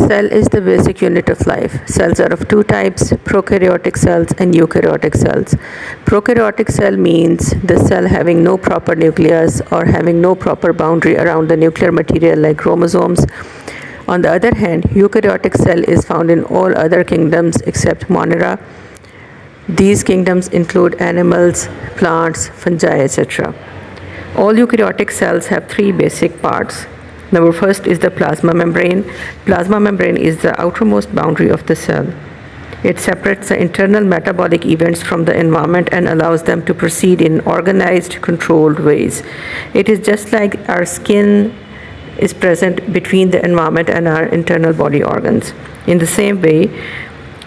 Cell is the basic unit of life. Cells are of two types, prokaryotic cells and eukaryotic cells. Prokaryotic cell means the cell having no proper nucleus or having no proper boundary around the nuclear material like chromosomes. On the other hand, eukaryotic cell is found in all other kingdoms except Monera. These kingdoms include animals, plants, fungi, etc. All eukaryotic cells have three basic parts. Number first is the plasma membrane. Plasma membrane is the outermost boundary of the cell. It separates the internal metabolic events from the environment and allows them to proceed in organized, controlled ways. It is just like our skin is present between the environment and our internal body organs. In the same way,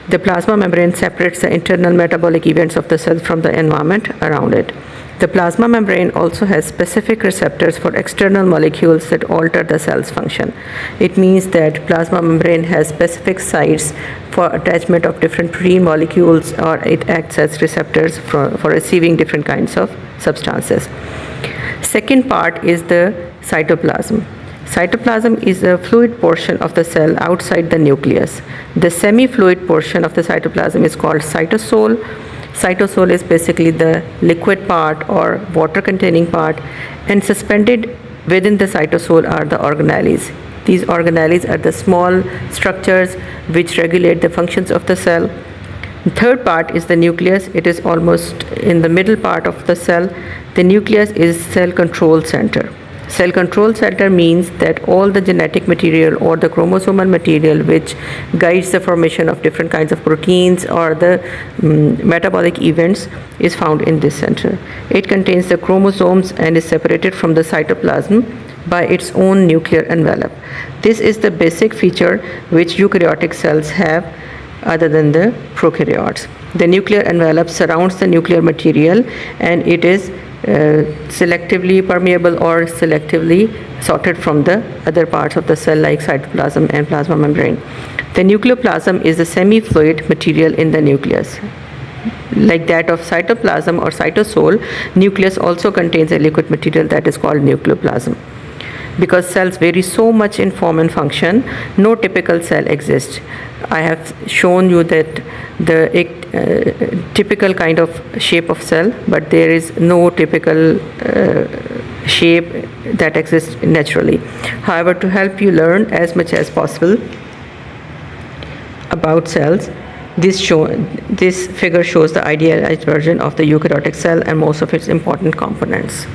the plasma membrane separates the internal metabolic events of the cell from the environment around it. The plasma membrane also has specific receptors for external molecules that alter the cell's function. It means that plasma membrane has specific sites for attachment of different protein molecules, or it acts as receptors for receiving different kinds of substances. Second part is the cytoplasm. Cytoplasm is a fluid portion of the cell outside the nucleus. The semi-fluid portion of the cytoplasm is called cytosol. Cytosol is basically the liquid part or water-containing part, and suspended within the cytosol are the organelles. These organelles are the small structures which regulate the functions of the cell. The third part is the nucleus. It is almost in the middle part of the cell. The nucleus is cell control center. Cell control center means that all the genetic material or the chromosomal material which guides the formation of different kinds of proteins or the metabolic events is found in this center. It contains the chromosomes and is separated from the cytoplasm by its own nuclear envelope. This is the basic feature which eukaryotic cells have other than the prokaryotes. The nuclear envelope surrounds the nuclear material, and it is selectively permeable or selectively sorted from the other parts of the cell like cytoplasm and plasma membrane. The nucleoplasm is the semi-fluid material in the nucleus. Like that of cytoplasm or cytosol, nucleus also contains a liquid material that is called nucleoplasm. Because cells vary so much in form and function, no typical cell exists. I have shown you that the typical kind of shape of cell, but there is no typical shape that exists naturally. However, to help you learn as much as possible about cells, this figure shows the idealized version of the eukaryotic cell and most of its important components.